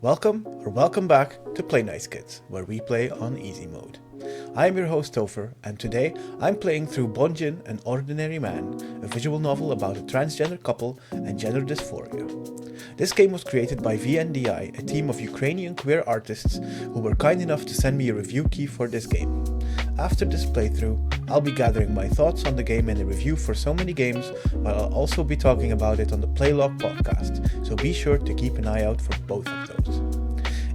Welcome back to Play Nice Kids, where we play on easy mode. I am your host Topher, and today I'm playing through Bonjin, An Ordinary Man, a visual novel about a transgender couple and gender dysphoria. This game was created by VNDI, a team of Ukrainian queer artists who were kind enough to send me a review key for this game. After this playthrough, I'll be gathering my thoughts on the game in a review for so many games, but I'll also be talking about it on the Playlog Podcast, so be sure to keep an eye out for both of those.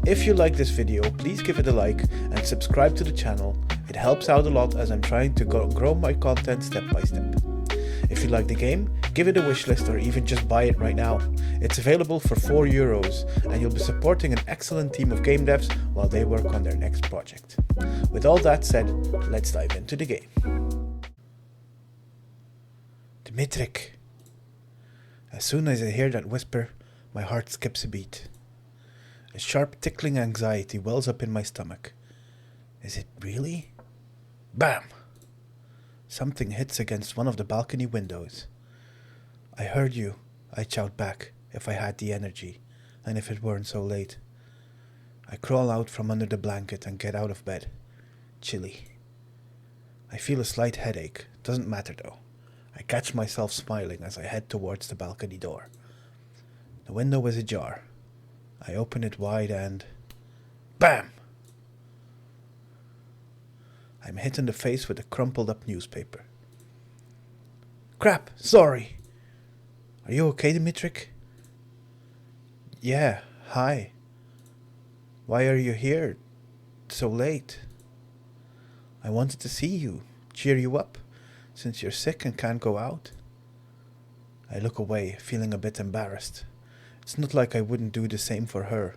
If you like this video, please give it a like and subscribe to the channel. It helps out a lot as I'm trying to grow my content step by step. If you like the game, give it a wishlist or even just buy it right now. It's available for €4 and you'll be supporting an excellent team of game devs while they work on their next project. With all that said, let's dive into the game. Dmitrik. As soon as I hear that whisper, my heart skips a beat. A sharp tickling anxiety wells up in my stomach. Is it really? Bam! Something hits against one of the balcony windows. I heard you, I'd shout back, if I had the energy, and if it weren't so late. I crawl out from under the blanket and get out of bed. Chilly. I feel a slight headache, doesn't matter though. I catch myself smiling as I head towards the balcony door. The window is ajar. I open it wide and... BAM! I'm hit in the face with a crumpled up newspaper. Crap, sorry. Are you okay, Dmitrik? Yeah, hi. Why are you here so late? I wanted to see you, cheer you up, since you're sick and can't go out. I look away, feeling a bit embarrassed. It's not like I wouldn't do the same for her.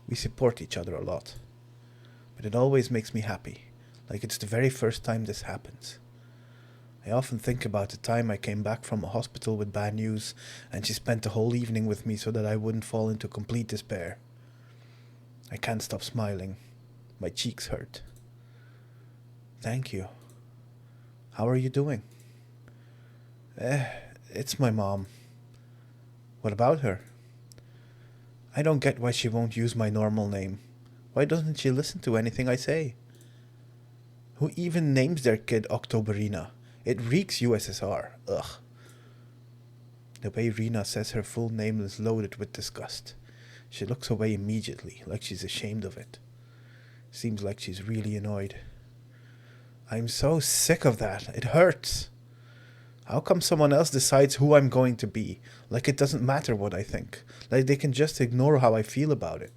We support each other a lot. But it always makes me happy, like it's the very first time this happens. I often think about the time I came back from a hospital with bad news and she spent the whole evening with me so that I wouldn't fall into complete despair. I can't stop smiling. My cheeks hurt. Thank you. How are you doing? It's my mom. What about her? I don't get why she won't use my normal name. Why doesn't she listen to anything I say? Who even names their kid Oktoberina? It reeks USSR. Ugh. The way Rina says her full name is loaded with disgust. She looks away immediately, like she's ashamed of it. Seems like she's really annoyed. I'm so sick of that. It hurts. How come someone else decides who I'm going to be? Like it doesn't matter what I think. Like they can just ignore how I feel about it.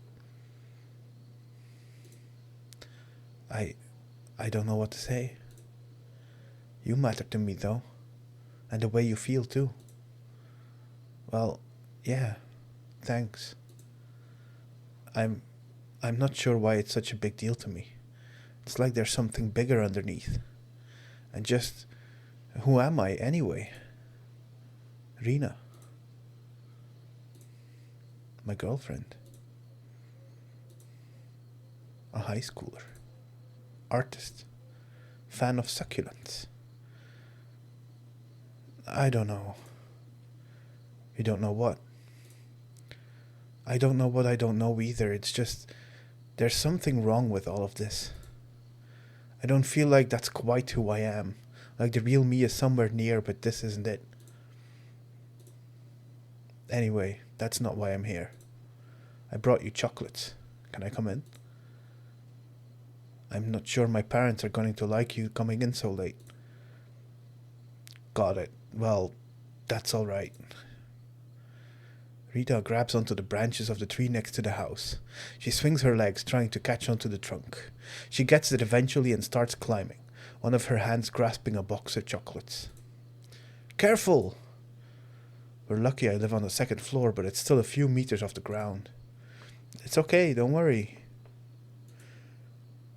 I don't know what to say. You matter to me though. And the way you feel too. Well, yeah. Thanks. I'm not sure why it's such a big deal to me. It's like there's something bigger underneath. And just... who am I anyway? Rina. My girlfriend. A high schooler. Artist. Fan of succulents. I don't know. You don't know what? I don't know what I don't know either. It's just... there's something wrong with all of this. I don't feel like that's quite who I am. Like the real me is somewhere near, but this isn't it. Anyway, that's not why I'm here. I brought you chocolates. Can I come in? I'm not sure my parents are going to like you coming in so late. Got it. Well, that's all right. Rita grabs onto the branches of the tree next to the house. She swings her legs, trying to catch onto the trunk. She gets it eventually and starts climbing, one of her hands grasping a box of chocolates. Careful! We're lucky I live on the second floor, but it's still a few meters off the ground. It's okay, don't worry.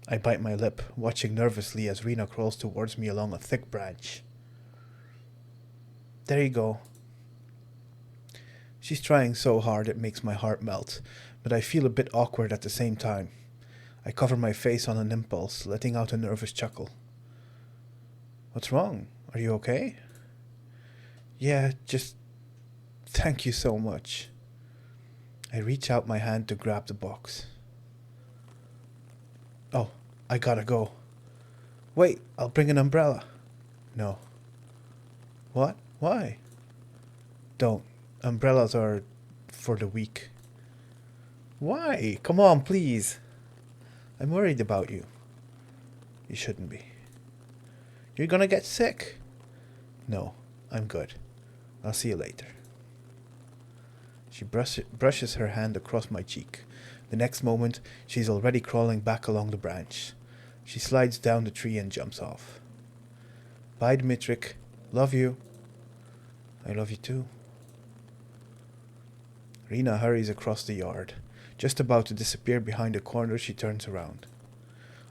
I bite my lip, watching nervously as Rena crawls towards me along a thick branch. There you go. She's trying so hard it makes my heart melt, but I feel a bit awkward at the same time. I cover my face on an impulse, letting out a nervous chuckle. What's wrong? Are you okay? Yeah, just... thank you so much. I reach out my hand to grab the box. Oh, I gotta go. Wait, I'll bring an umbrella. No. What? Why? Don't. Umbrellas are for the weak. Why? Come on, please. I'm worried about you. You shouldn't be. You're gonna get sick. No, I'm good. I'll see you later. She brushes her hand across my cheek. The next moment, she's already crawling back along the branch. She slides down the tree and jumps off. Bye, Dmitrik. Love you. I love you too. Rena hurries across the yard. Just about to disappear behind a corner, she turns around.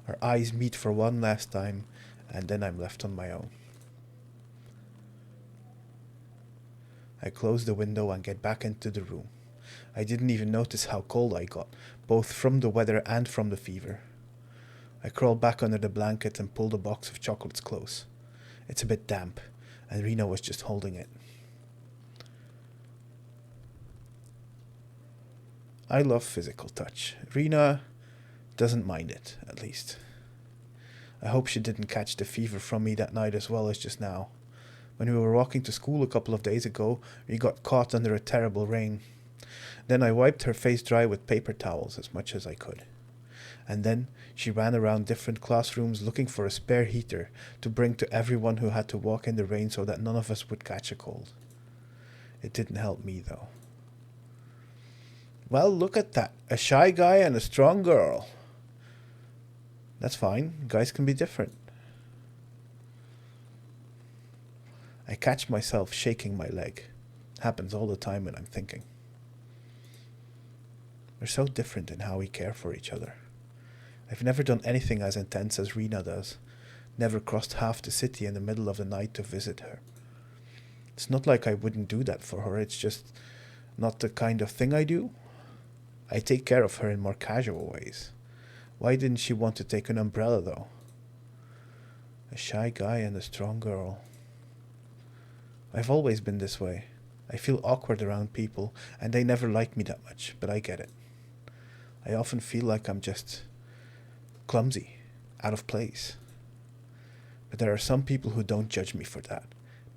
Our eyes meet for one last time, and then I'm left on my own. I close the window and get back into the room. I didn't even notice how cold I got, both from the weather and from the fever. I crawl back under the blanket and pull the box of chocolates close. It's a bit damp, and Rena was just holding it. I love physical touch. Rena doesn't mind it, at least. I hope she didn't catch the fever from me that night as well as just now. When we were walking to school a couple of days ago, we got caught under a terrible rain. Then I wiped her face dry with paper towels as much as I could. And then she ran around different classrooms looking for a spare heater to bring to everyone who had to walk in the rain so that none of us would catch a cold. It didn't help me, though. Well, look at that. A shy guy and a strong girl. That's fine. Guys can be different. I catch myself shaking my leg. Happens all the time when I'm thinking. We're so different in how we care for each other. I've never done anything as intense as Rena does. Never crossed half the city in the middle of the night to visit her. It's not like I wouldn't do that for her. It's just not the kind of thing I do. I take care of her in more casual ways. Why didn't she want to take an umbrella, though? A shy guy and a strong girl. I've always been this way. I feel awkward around people, and they never like me that much, but I get it. I often feel like I'm just clumsy, out of place. But there are some people who don't judge me for that.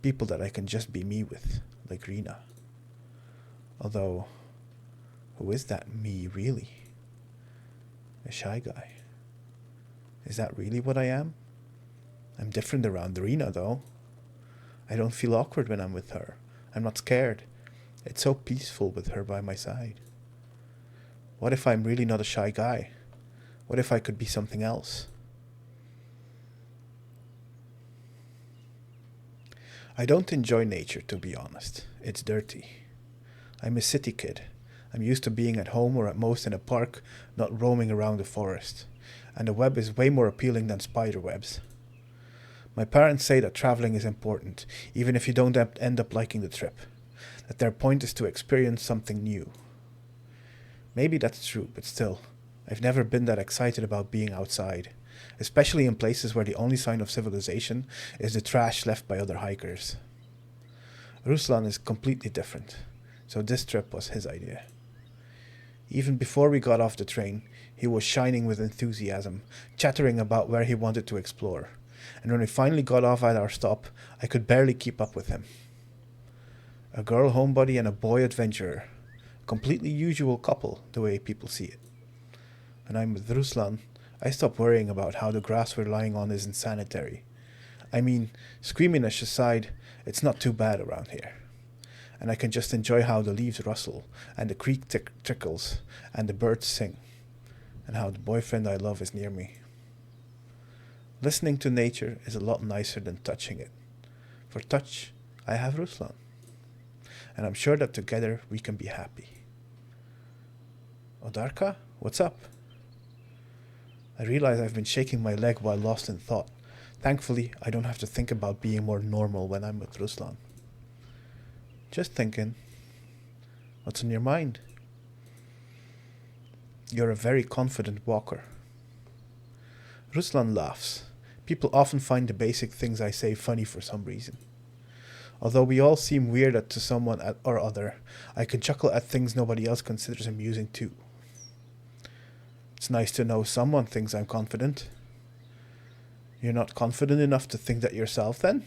People that I can just be me with, like Rena. Although, who is that me really? A shy guy. Is that really what I am? I'm different around Rena, though. I don't feel awkward when I'm with her. I'm not scared. It's so peaceful with her by my side. What if I'm really not a shy guy? What if I could be something else? I don't enjoy nature, to be honest. It's dirty. I'm a city kid. I'm used to being at home or at most in a park, not roaming around the forest. And the web is way more appealing than spider webs. My parents say that traveling is important, even if you don't end up liking the trip. That their point is to experience something new. Maybe that's true, but still, I've never been that excited about being outside, especially in places where the only sign of civilization is the trash left by other hikers. Ruslan is completely different, so this trip was his idea. Even before we got off the train, he was shining with enthusiasm, chattering about where he wanted to explore. And when we finally got off at our stop, I could barely keep up with him. A girl homebody and a boy adventurer. A completely usual couple, the way people see it. When I'm with Ruslan, I stop worrying about how the grass we're lying on isn't sanitary. I mean, squeamishness aside, it's not too bad around here. And I can just enjoy how the leaves rustle, and the creek trickles, and the birds sing, and how the boyfriend I love is near me. Listening to nature is a lot nicer than touching it. For touch, I have Ruslan. And I'm sure that together we can be happy. Odarka, what's up? I realize I've been shaking my leg while lost in thought. Thankfully, I don't have to think about being more normal when I'm with Ruslan. Just thinking. What's on your mind? You're a very confident walker. Ruslan laughs. People often find the basic things I say funny for some reason. Although we all seem weird to someone or other, I can chuckle at things nobody else considers amusing too. It's nice to know someone thinks I'm confident. You're not confident enough to think that yourself, then?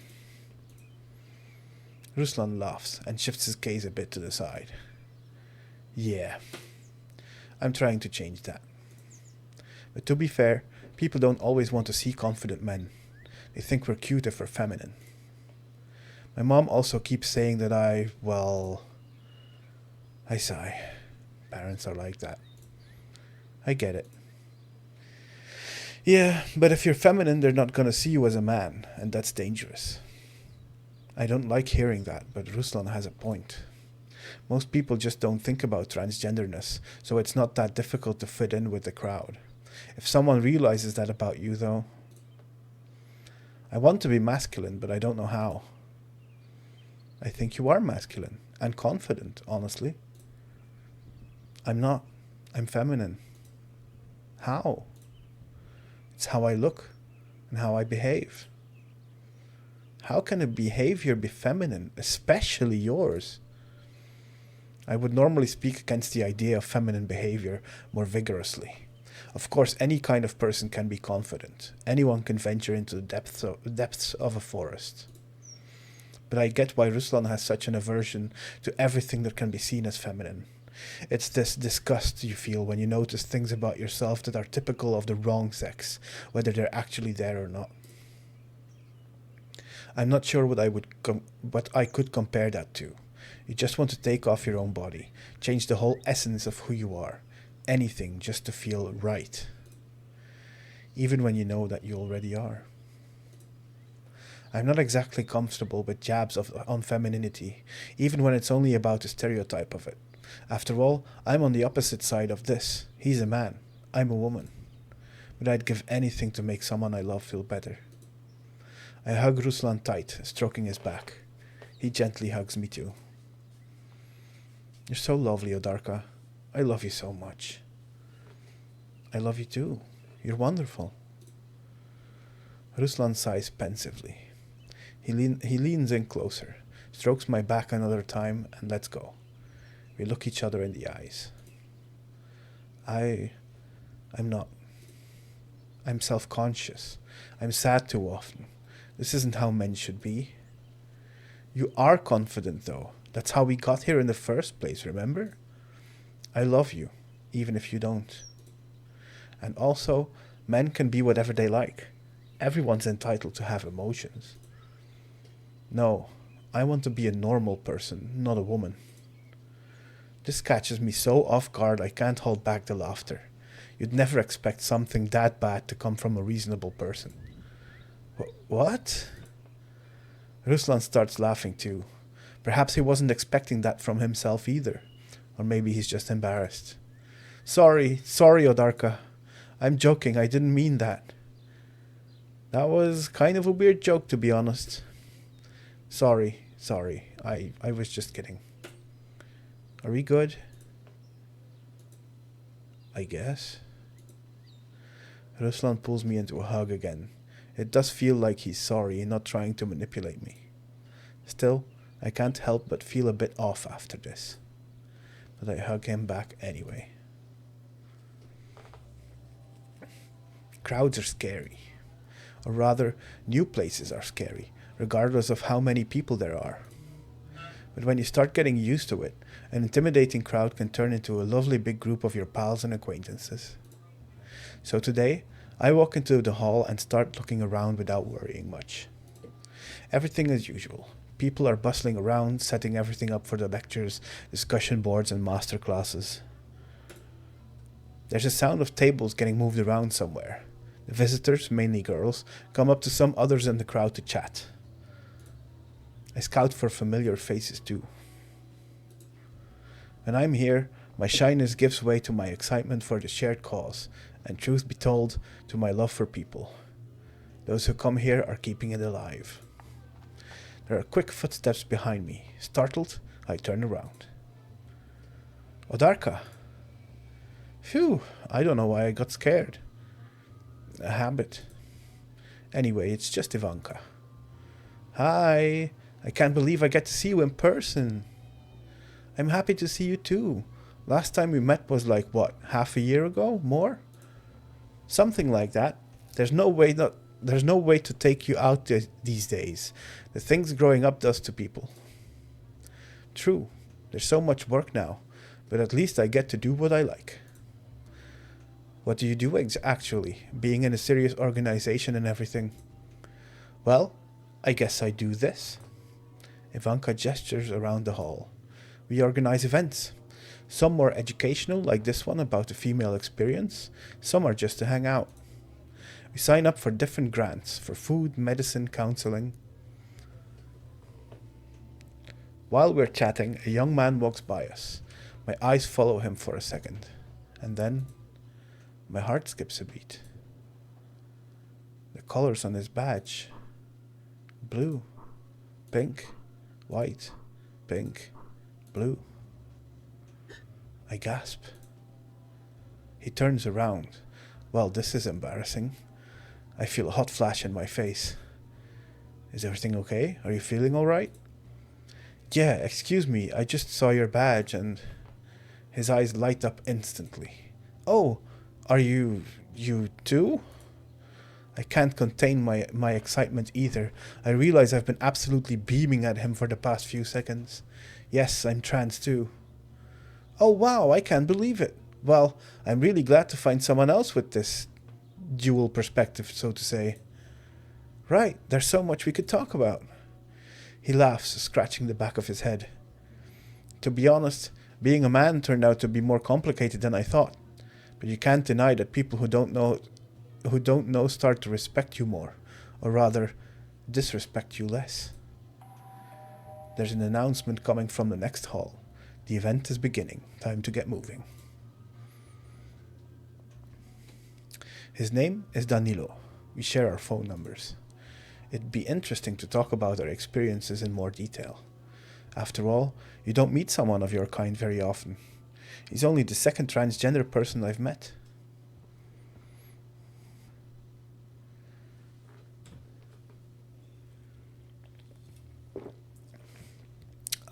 Ruslan laughs and shifts his gaze a bit to the side. Yeah, I'm trying to change that. But to be fair, people don't always want to see confident men. They think we're cute if we're feminine. My mom also keeps saying that I sigh. Parents are like that. I get it. Yeah, but if you're feminine, they're not gonna see you as a man, and that's dangerous. I don't like hearing that, but Ruslan has a point. Most people just don't think about transgenderness, so it's not that difficult to fit in with the crowd. If someone realizes that about you, though... I want to be masculine, but I don't know how. I think you are masculine and confident, honestly. I'm not. I'm feminine. How? It's how I look and how I behave. How can a behavior be feminine, especially yours? I would normally speak against the idea of feminine behavior more vigorously. Of course, any kind of person can be confident. Anyone can venture into the depths of a forest. But I get why Ruslan has such an aversion to everything that can be seen as feminine. It's this disgust you feel when you notice things about yourself that are typical of the wrong sex, whether they're actually there or not. I'm not sure what I could compare that to. You just want to take off your own body, change the whole essence of who you are. Anything just to feel right. Even when you know that you already are. I'm not exactly comfortable with jabs on femininity, even when it's only about the stereotype of it. After all, I'm on the opposite side of this. He's a man. I'm a woman. But I'd give anything to make someone I love feel better. I hug Ruslan tight, stroking his back. He gently hugs me too. You're so lovely, Odarka. I love you so much. I love you too. You're wonderful. Ruslan sighs pensively. He leans in closer, strokes my back another time, and lets go. We look each other in the eyes. I'm not. I'm self-conscious. I'm sad too often. This isn't how men should be. You are confident, though. That's how we got here in the first place, remember? I love you, even if you don't. And also, men can be whatever they like. Everyone's entitled to have emotions. No, I want to be a normal person, not a woman. This catches me so off guard I can't hold back the laughter. You'd never expect something that bad to come from a reasonable person. What? Ruslan starts laughing too. Perhaps he wasn't expecting that from himself either. Or maybe he's just embarrassed. Sorry, Odarka. I'm joking, I didn't mean that. That was kind of a weird joke, to be honest. Sorry, I was just kidding. Are we good? I guess. Ruslan pulls me into a hug again. It does feel like he's sorry and not trying to manipulate me. Still, I can't help but feel a bit off after this. But I hug him back anyway. Crowds are scary. Or rather, new places are scary, regardless of how many people there are. But when you start getting used to it, an intimidating crowd can turn into a lovely big group of your pals and acquaintances. So today, I walk into the hall and start looking around without worrying much. Everything as usual. People are bustling around, setting everything up for the lectures, discussion boards, and master classes. There's a sound of tables getting moved around somewhere. The visitors, mainly girls, come up to some others in the crowd to chat. I scout for familiar faces too. When I'm here, my shyness gives way to my excitement for the shared cause, and truth be told, to my love for people. Those who come here are keeping it alive. There are quick footsteps behind me. Startled, I turn around. Odarka! Phew, I don't know why I got scared. A habit. Anyway, it's just Ivanka. Hi, I can't believe I get to see you in person. I'm happy to see you too. Last time we met was like, what, half a year ago? More? Something like that. There's no way to take you out these days. The things growing up does to people. True, there's so much work now, but at least I get to do what I like. What do you do actually, being in a serious organization and everything? Well, I guess I do this. Ivanka gestures around the hall. We organize events. Some more educational, like this one about the female experience. Some are just to hang out. We sign up for different grants for food, medicine, counseling. While we're chatting, a young man walks by us. My eyes follow him for a second. And then, my heart skips a beat. The colors on his badge. Blue, pink, white, pink, blue. I gasp. He turns around. Well, this is embarrassing. I feel a hot flash in my face. Is everything okay? Are you feeling all right? Yeah, excuse me, I just saw your badge and... His eyes light up instantly. Oh, are you too? I can't contain my excitement either. I realize I've been absolutely beaming at him for the past few seconds. Yes, I'm trans too. Oh wow, I can't believe it. Well, I'm really glad to find someone else with this dual perspective, so to say. Right, there's so much we could talk about. He laughs, scratching the back of his head. To be honest, being a man turned out to be more complicated than I thought. But you can't deny that people who don't know start to respect you more, or rather, disrespect you less. There's an announcement coming from the next hall. The event is beginning. Time to get moving. His name is Danilo. We share our phone numbers. It'd be interesting to talk about our experiences in more detail. After all, you don't meet someone of your kind very often. He's only the second transgender person I've met.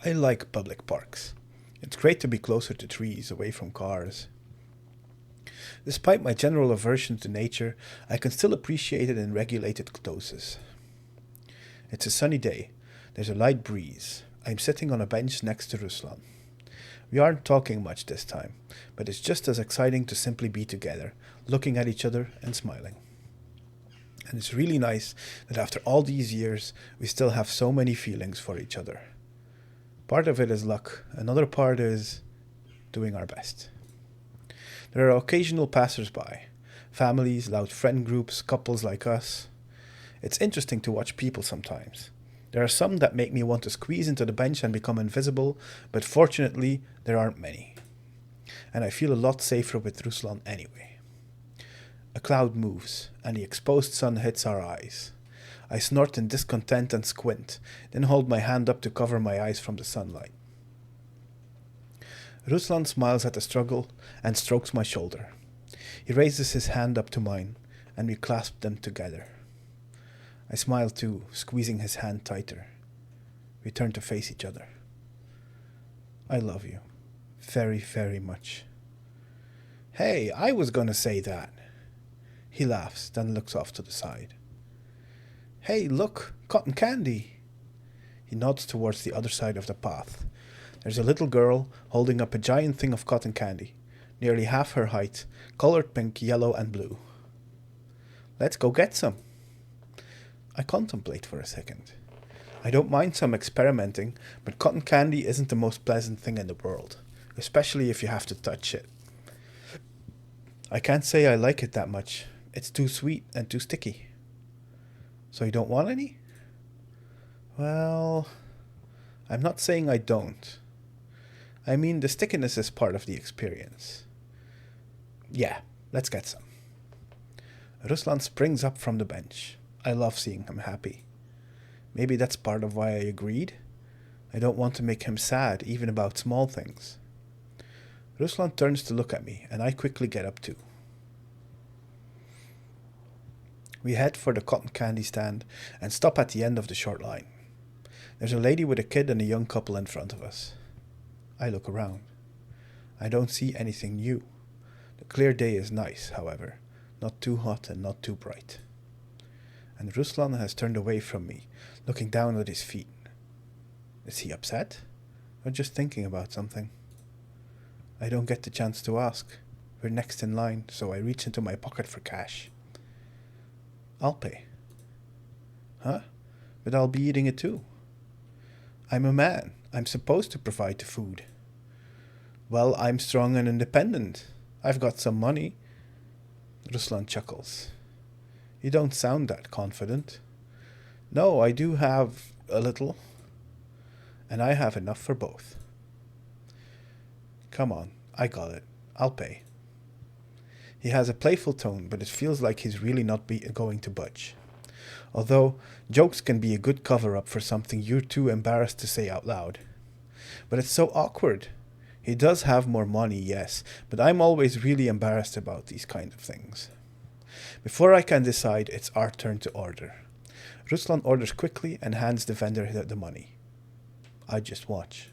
I like public parks. It's great to be closer to trees, away from cars. Despite my general aversion to nature, I can still appreciate it in regulated doses. It's a sunny day. There's a light breeze. I'm sitting on a bench next to Ruslan. We aren't talking much this time, but it's just as exciting to simply be together, looking at each other and smiling. And it's really nice that after all these years, we still have so many feelings for each other. Part of it is luck, another part is doing our best. There are occasional passers-by, families, loud friend groups, couples like us. It's interesting to watch people sometimes. There are some that make me want to squeeze into the bench and become invisible, but fortunately, there aren't many. And I feel a lot safer with Ruslan anyway. A cloud moves, and the exposed sun hits our eyes. I snort in discontent and squint, then hold my hand up to cover my eyes from the sunlight. Ruslan smiles at the struggle and strokes my shoulder. He raises his hand up to mine, and we clasp them together. I smile too, squeezing his hand tighter. We turn to face each other. I love you. Very, very much. Hey, I was gonna say that. He laughs, then looks off to the side. Hey, look, cotton candy. He nods towards the other side of the path. There's a little girl holding up a giant thing of cotton candy, nearly half her height, colored pink, yellow, and blue. Let's go get some. I contemplate for a second. I don't mind some experimenting, but cotton candy isn't the most pleasant thing in the world, especially if you have to touch it. I can't say I like it that much. It's too sweet and too sticky. So you don't want any? Well, I'm not saying I don't. I mean, the stickiness is part of the experience. Yeah, let's get some. Ruslan springs up from the bench. I love seeing him happy. Maybe that's part of why I agreed. I don't want to make him sad, even about small things. Ruslan turns to look at me, and I quickly get up too. We head for the cotton candy stand and stop at the end of the short line. There's a lady with a kid and a young couple in front of us. I look around. I don't see anything new. The clear day is nice, however, not too hot and not too bright. And Ruslan has turned away from me, looking down at his feet. Is he upset? Or just thinking about something? I don't get the chance to ask. We're next in line, so I reach into my pocket for cash. I'll pay. Huh? But I'll be eating it too. I'm a man. I'm supposed to provide the food. Well, I'm strong and independent. I've got some money. Ruslan chuckles. You don't sound that confident. No, I do have a little. And I have enough for both. Come on, I got it. I'll pay. He has a playful tone, but it feels like he's really not going to budge. Although, jokes can be a good cover-up for something you're too embarrassed to say out loud. But it's so awkward. He does have more money, yes, but I'm always really embarrassed about these kind of things. Before I can decide, it's our turn to order. Ruslan orders quickly and hands the vendor the money. I just watch.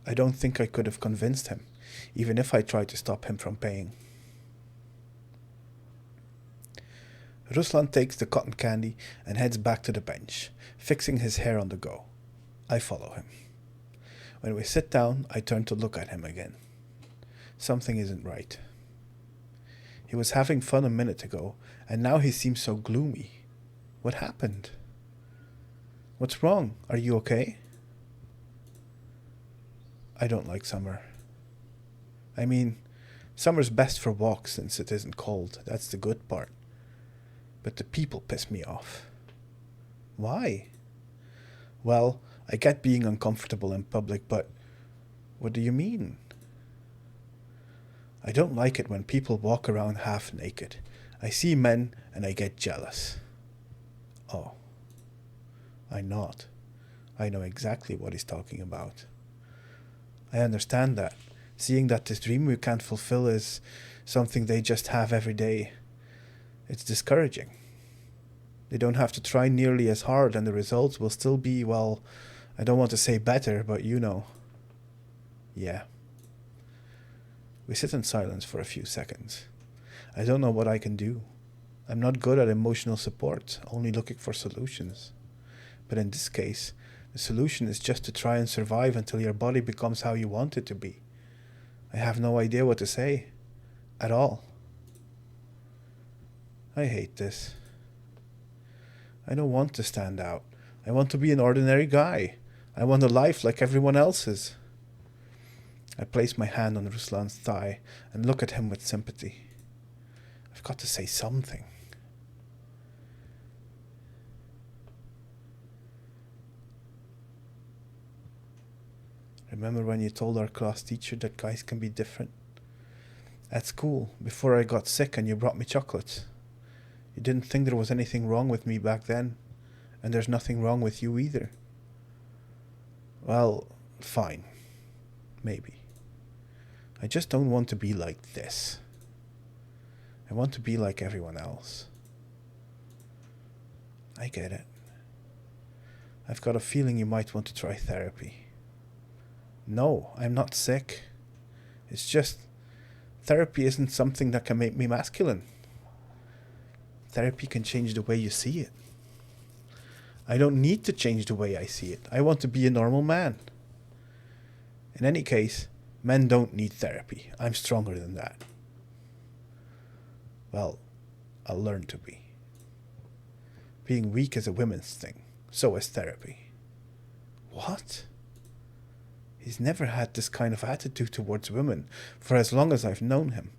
I don't think I could have convinced him, even if I tried to stop him from paying. Ruslan takes the cotton candy and heads back to the bench, fixing his hair on the go. I follow him. When we sit down, I turn to look at him again. Something isn't right. He was having fun a minute ago, and now he seems so gloomy. What happened? What's wrong? Are you okay? I don't like summer. I mean, summer's best for walks since it isn't cold. That's the good part. But the people piss me off. Why? Well, I get being uncomfortable in public, but what do you mean? I don't like it when people walk around half naked. I see men and I get jealous. Oh. I nod. I know exactly what he's talking about. I understand that. Seeing that this dream we can't fulfill is something they just have every day. It's discouraging. They don't have to try nearly as hard and the results will still be, well, I don't want to say better, but you know. Yeah. We sit in silence for a few seconds. I don't know what I can do. I'm not good at emotional support, only looking for solutions. But in this case, the solution is just to try and survive until your body becomes how you want it to be. I have no idea what to say. At all. I hate this. I don't want to stand out. I want to be an ordinary guy. I want a life like everyone else's. I place my hand on Ruslan's thigh and look at him with sympathy. I've got to say something. Remember when you told our class teacher that guys can be different? At school, before I got sick and you brought me chocolates. You didn't think there was anything wrong with me back then, and there's nothing wrong with you either. Well, fine. Maybe. I just don't want to be like this. I want to be like everyone else. I get it. I've got a feeling you might want to try therapy. No, I'm not sick. It's just, therapy isn't something that can make me masculine. Therapy can change the way you see it. I don't need to change the way I see it. I want to be a normal man. In any case, men don't need therapy. I'm stronger than that. Well, I'll learn to be. Being weak is a women's thing. So is therapy. What? He's never had this kind of attitude towards women for as long as I've known him.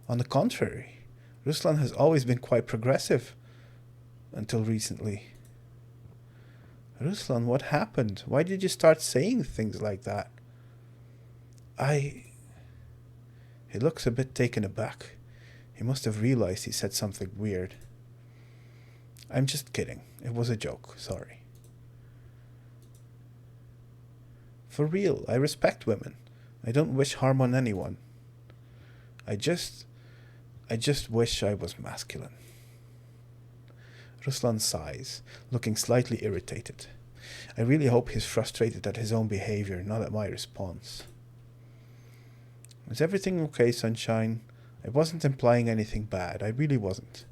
On the contrary, Ruslan has always been quite progressive. Until recently. Ruslan, what happened? Why did you start saying things like that? He looks a bit taken aback. He must have realized he said something weird. I'm just kidding. It was a joke. Sorry. For real, I respect women. I don't wish harm on anyone. I just wish I was masculine. Ruslan sighs, looking slightly irritated. I really hope he's frustrated at his own behavior, not at my response. Is everything okay, sunshine? I wasn't implying anything bad. I really wasn't.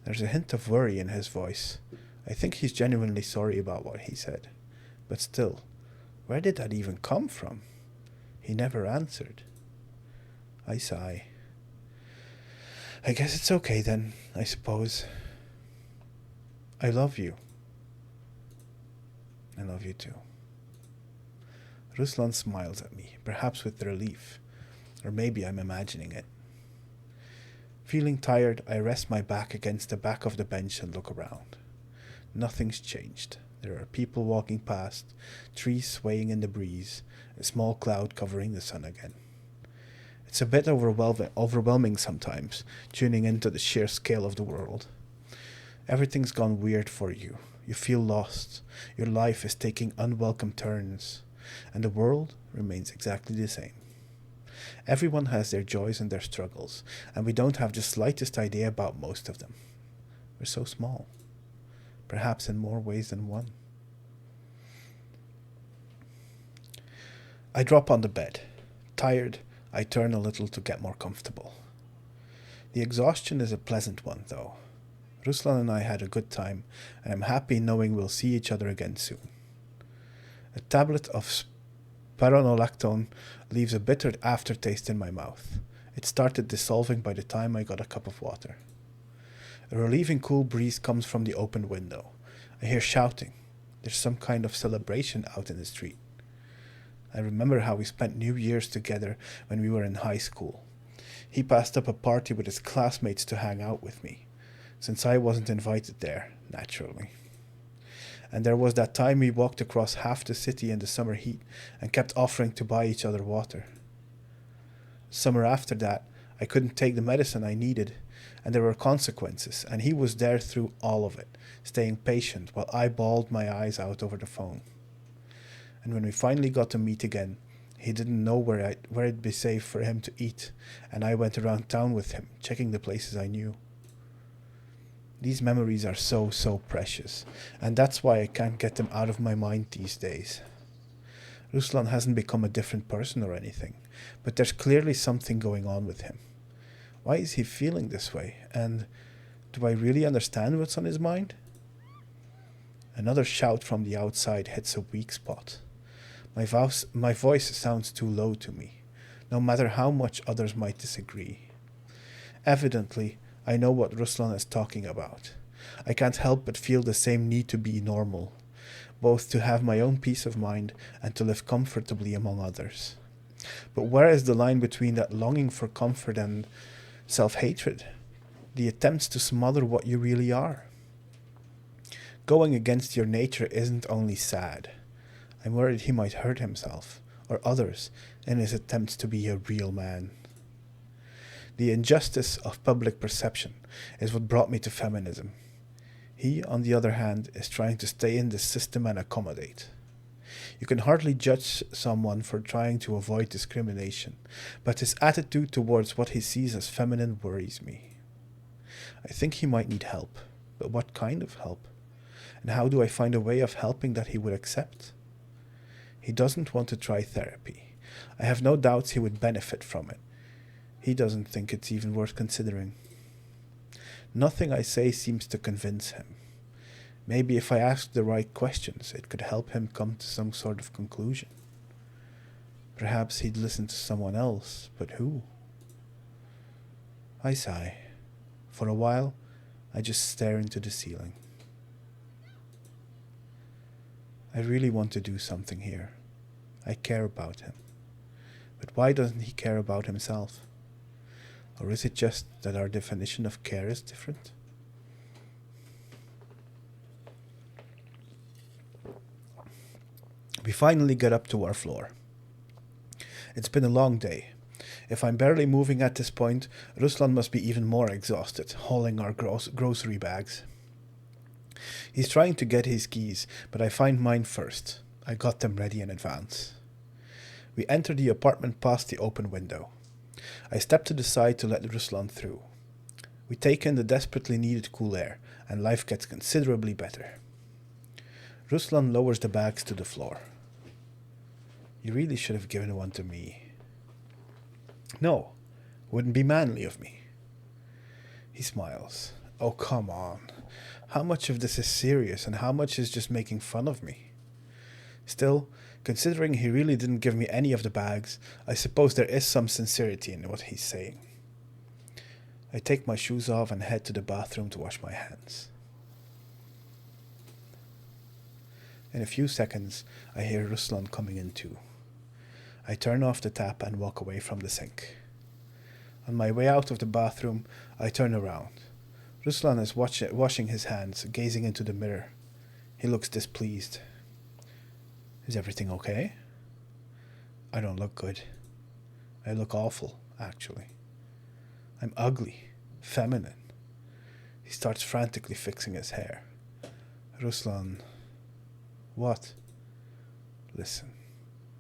There's a hint of worry in his voice. I think he's genuinely sorry about what he said. But still, where did that even come from? He never answered. I sigh. I guess it's okay then, I suppose. I love you. I love you too. Ruslan smiles at me, perhaps with relief, or maybe I'm imagining it. Feeling tired, I rest my back against the back of the bench and look around. Nothing's changed. There are people walking past, trees swaying in the breeze, a small cloud covering the sun again. It's a bit overwhelming sometimes, tuning into the sheer scale of the world. Everything's gone weird for you. You feel lost. Your life is taking unwelcome turns, and the world remains exactly the same. Everyone has their joys and their struggles, and we don't have the slightest idea about most of them. We're so small, perhaps in more ways than one. I drop on the bed. Tired, I turn a little to get more comfortable. The exhaustion is a pleasant one, though. Ruslan and I had a good time, and I'm happy knowing we'll see each other again soon. A tablet of spironolactone leaves a bitter aftertaste in my mouth. It started dissolving by the time I got a cup of water. A relieving cool breeze comes from the open window. I hear shouting. There's some kind of celebration out in the street. I remember how we spent New Year's together when we were in high school. He passed up a party with his classmates to hang out with me, since I wasn't invited there, naturally. And there was that time we walked across half the city in the summer heat and kept offering to buy each other water. Summer after that, I couldn't take the medicine I needed, and there were consequences, and he was there through all of it, staying patient while I bawled my eyes out over the phone. And when we finally got to meet again, he didn't know where it'd be safe for him to eat, and I went around town with him, checking the places I knew. These memories are so precious, and that's why I can't get them out of my mind these days. Ruslan hasn't become a different person or anything, but there's clearly something going on with him. Why is he feeling this way, and do I really understand what's on his mind? Another shout from the outside hits a weak spot. My voice sounds too low to me, no matter how much others might disagree. Evidently, I know what Ruslan is talking about. I can't help but feel the same need to be normal, both to have my own peace of mind and to live comfortably among others. But where is the line between that longing for comfort and self-hatred? The attempts to smother what you really are? Going against your nature isn't only sad. I'm worried he might hurt himself, or others, in his attempts to be a real man. The injustice of public perception is what brought me to feminism. He, on the other hand, is trying to stay in the system and accommodate. You can hardly judge someone for trying to avoid discrimination, but his attitude towards what he sees as feminine worries me. I think he might need help, but what kind of help? And how do I find a way of helping that he would accept? He doesn't want to try therapy. I have no doubts he would benefit from it. He doesn't think it's even worth considering. Nothing I say seems to convince him. Maybe if I asked the right questions, it could help him come to some sort of conclusion. Perhaps he'd listen to someone else, but who? I sigh. For a while, I just stare into the ceiling. I really want to do something here. I care about him. But why doesn't he care about himself? Or is it just that our definition of care is different? We finally get up to our floor. It's been a long day. If I'm barely moving at this point, Ruslan must be even more exhausted, hauling our grocery bags. He's trying to get his keys, but I find mine first. I got them ready in advance. We enter the apartment past the open window. I step to the side to let Ruslan through. We take in the desperately needed cool air, and life gets considerably better. Ruslan lowers the bags to the floor. You really should have given one to me. No, wouldn't be manly of me. He smiles. Oh, come on. How much of this is serious and how much is just making fun of me? Still, considering he really didn't give me any of the bags, I suppose there is some sincerity in what he's saying. I take my shoes off and head to the bathroom to wash my hands. In a few seconds, I hear Ruslan coming in too. I turn off the tap and walk away from the sink. On my way out of the bathroom, I turn around. Ruslan is washing his hands, gazing into the mirror. He looks displeased. Is everything okay? I don't look good. I look awful, actually. I'm ugly, feminine. He starts frantically fixing his hair. Ruslan... What? Listen,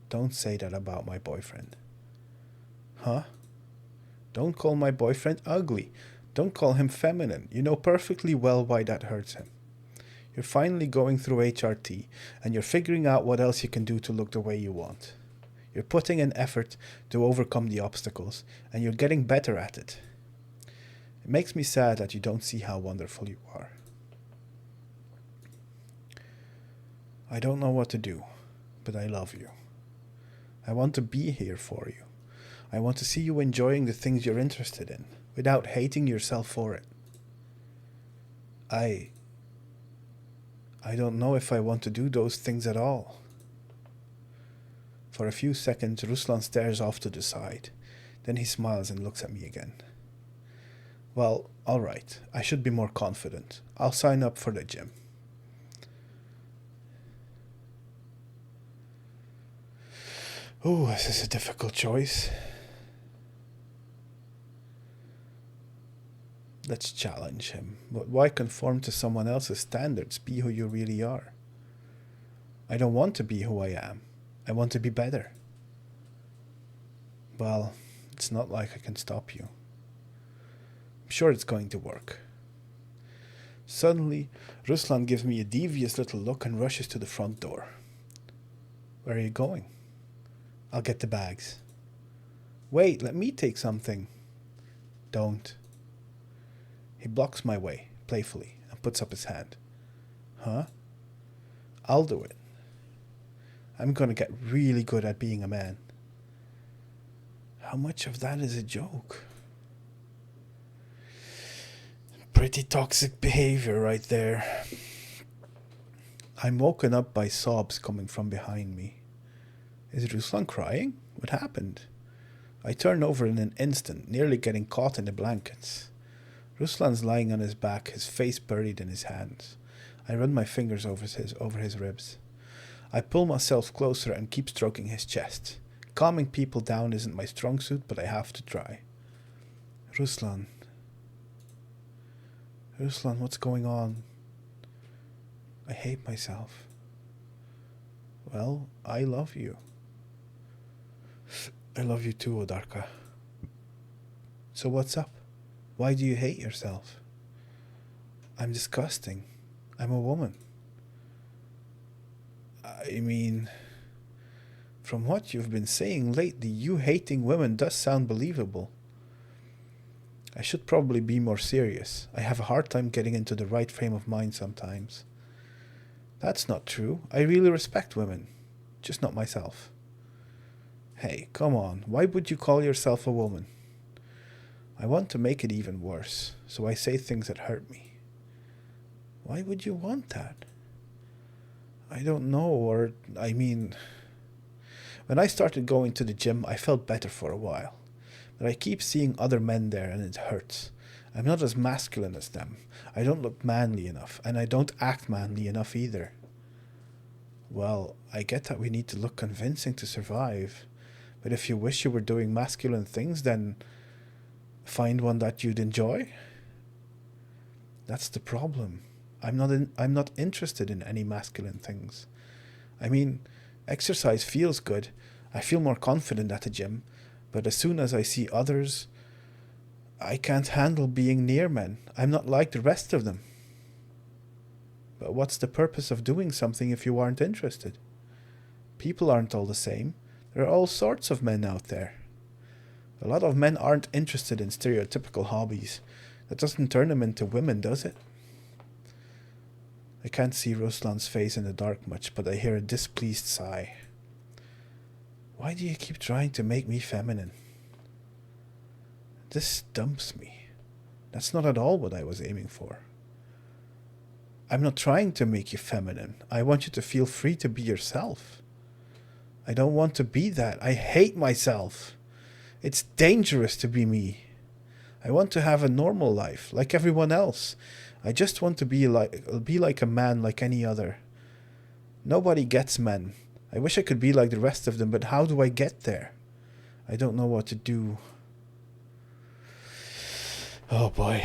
don't say that about my boyfriend. Huh? Don't call my boyfriend ugly. Don't call him feminine. You know perfectly well why that hurts him. You're finally going through HRT, and you're figuring out what else you can do to look the way you want. You're putting in effort to overcome the obstacles, and you're getting better at it. It makes me sad that you don't see how wonderful you are. I don't know what to do, but I love you. I want to be here for you. I want to see you enjoying the things you're interested in, without hating yourself for it. I don't know if I want to do those things at all. For a few seconds, Ruslan stares off to the side. Then he smiles and looks at me again. Well, all right. I should be more confident. I'll sign up for the gym. Oh, this is a difficult choice. Let's challenge him. But why conform to someone else's standards? Be who you really are. I don't want to be who I am. I want to be better. Well, it's not like I can stop you. I'm sure it's going to work. Suddenly, Ruslan gives me a devious little look and rushes to the front door. Where are you going? I'll get the bags. Wait, let me take something. Don't. He blocks my way, playfully, and puts up his hand. Huh? I'll do it. I'm gonna get really good at being a man. How much of that is a joke? Pretty toxic behavior right there. I'm woken up by sobs coming from behind me. Is Ruslan crying? What happened? I turn over in an instant, nearly getting caught in the blankets. Ruslan's lying on his back, his face buried in his hands. I run my fingers over his ribs. I pull myself closer and keep stroking his chest. Calming people down isn't my strong suit, but I have to try. Ruslan, what's going on? I hate myself. Well, I love you. I love you too, Odarka. So what's up? Why do you hate yourself? I'm disgusting. I'm a woman. I mean, from what you've been saying lately, you hating women does sound believable. I should probably be more serious. I have a hard time getting into the right frame of mind sometimes. That's not true. I really respect women. Just not myself. Hey, come on. Why would you call yourself a woman? I want to make it even worse, so I say things that hurt me. Why would you want that? I don't know, when I started going to the gym, I felt better for a while. But I keep seeing other men there and it hurts. I'm not as masculine as them. I don't look manly enough, and I don't act manly enough either. Well, I get that we need to look convincing to survive. But if you wish you were doing masculine things, then find one that you'd enjoy. That's the problem. I'm not interested in any masculine things. I mean, exercise feels good. I feel more confident at the gym. But as soon as I see others, I can't handle being near men. I'm not like the rest of them. But what's the purpose of doing something if you aren't interested? People aren't all the same. There are all sorts of men out there. A lot of men aren't interested in stereotypical hobbies. That doesn't turn them into women, does it? I can't see Ruslan's face in the dark much, but I hear a displeased sigh. Why do you keep trying to make me feminine? This stumps me. That's not at all what I was aiming for. I'm not trying to make you feminine. I want you to feel free to be yourself. I don't want to be that. I hate myself. It's dangerous to be me. I want to have a normal life, like everyone else. I just want to be like a man like any other. Nobody gets men. I wish I could be like the rest of them, but how do I get there? I don't know what to do. Oh boy.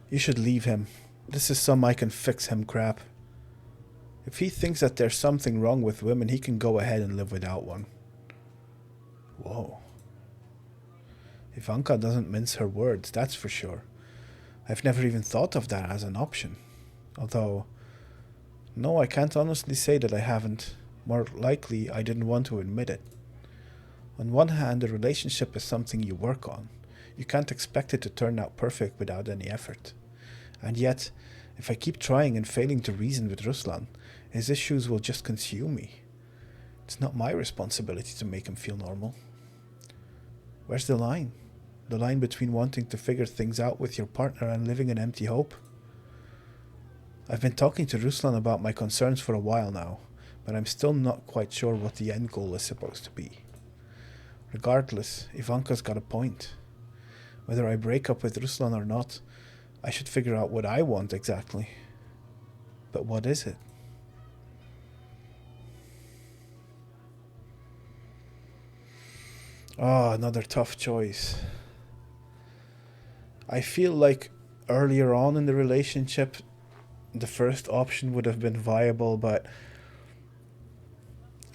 You should leave him. This is some I can fix him crap. If he thinks that there's something wrong with women, he can go ahead and live without one. Whoa. Ivanka doesn't mince her words, that's for sure. I've never even thought of that as an option. Although, no, I can't honestly say that I haven't. More likely, I didn't want to admit it. On one hand, a relationship is something you work on. You can't expect it to turn out perfect without any effort. And yet, if I keep trying and failing to reason with Ruslan, his issues will just consume me. It's not my responsibility to make him feel normal. Where's the line? The line between wanting to figure things out with your partner and living in empty hope? I've been talking to Ruslan about my concerns for a while now, but I'm still not quite sure what the end goal is supposed to be. Regardless, Ivanka's got a point. Whether I break up with Ruslan or not, I should figure out what I want exactly. But what is it? Oh, another tough choice. I feel like earlier on in the relationship, the first option would have been viable, but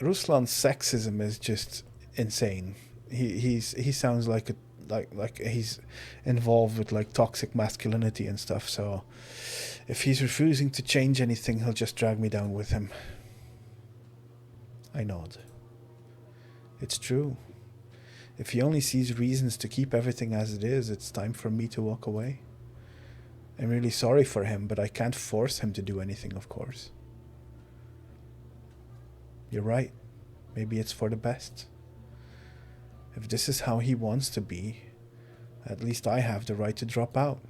Ruslan's sexism is just insane. He sounds like he's involved with like toxic masculinity and stuff. So if he's refusing to change anything, he'll just drag me down with him. I nod. It's true. If he only sees reasons to keep everything as it is, it's time for me to walk away. I'm really sorry for him, but I can't force him to do anything, of course. You're right. Maybe it's for the best. If this is how he wants to be, at least I have the right to drop out.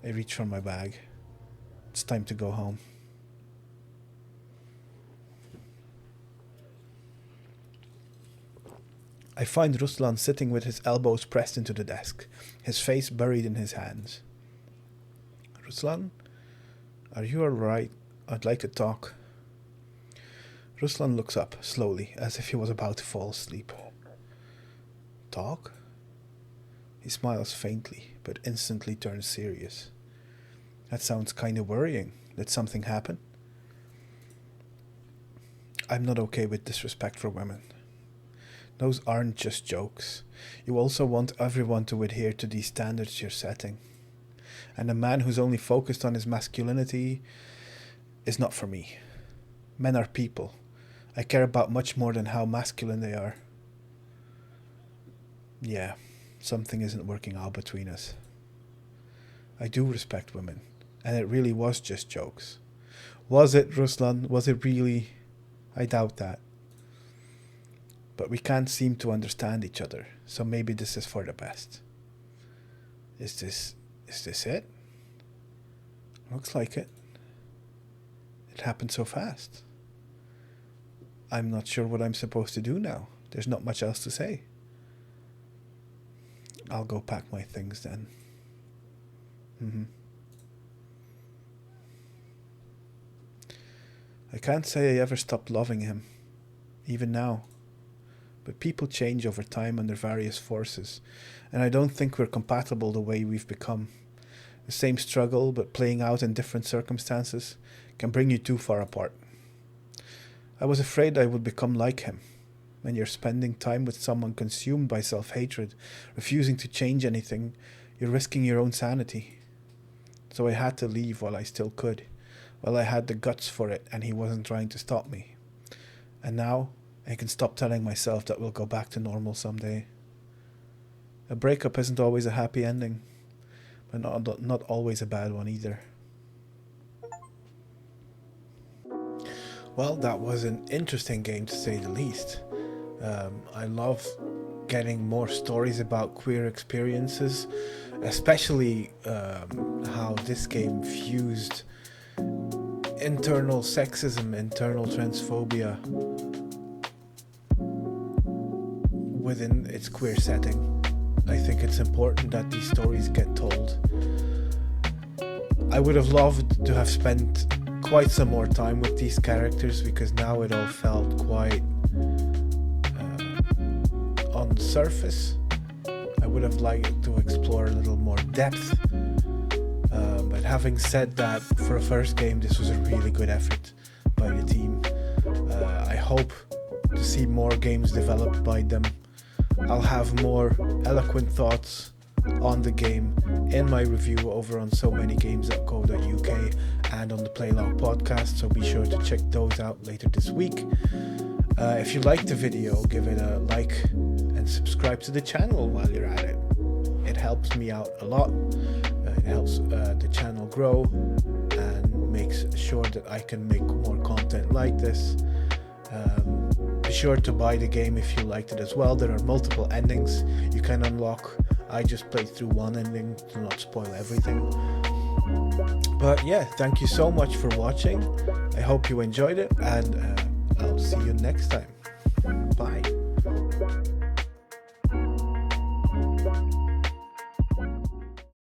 I reach for my bag. It's time to go home. I find Ruslan sitting with his elbows pressed into the desk, his face buried in his hands. Ruslan, are you alright? I'd like to talk. Ruslan looks up, slowly, as if he was about to fall asleep. Talk? He smiles faintly, but instantly turns serious. That sounds kinda worrying. Did something happen? I'm not okay with disrespect for women. Those aren't just jokes. You also want everyone to adhere to these standards you're setting. And a man who's only focused on his masculinity is not for me. Men are people. I care about much more than how masculine they are. Yeah, something isn't working out between us. I do respect women, and it really was just jokes. Was it, Ruslan? Was it really? I doubt that. But we can't seem to understand each other, so maybe this is for the best. Is this it? Looks like it. It happened so fast. I'm not sure what I'm supposed to do now. There's not much else to say. I'll go pack my things then. I can't say I ever stopped loving him, even now. But people change over time under various forces, and I don't think we're compatible the way we've become. The same struggle, but playing out in different circumstances, can bring you too far apart. I was afraid I would become like him. When you're spending time with someone consumed by self-hatred, refusing to change anything, you're risking your own sanity. So I had to leave while I still could. Well, I had the guts for it, and he wasn't trying to stop me. And now I can stop telling myself that we'll go back to normal someday. A breakup isn't always a happy ending, but not always a bad one either. Well, that was an interesting game to say the least. I love getting more stories about queer experiences, especially how this game fused internal sexism, internal transphobia within its queer setting. I think it's important that these stories get told. I would have loved to have spent quite some more time with these characters, because now it all felt quite on the surface. I would have liked to explore a little more depth. But having said that, for a first game, this was a really good effort by the team. I hope to see more games developed by them. I'll have more eloquent thoughts on the game in my review over on so manygames.co.uk and on the Playlog Podcast, so be sure to check those out later this week. If you liked the video, give it a like and subscribe to the channel while you're at it. It helps me out a lot. It helps the channel grow and makes sure that I can make more content like this. Be sure to buy the game if you liked it as well. There are multiple endings you can unlock. I just played through one ending to not spoil everything. But yeah, thank you so much for watching. I hope you enjoyed it, and I'll see you next time. Bye.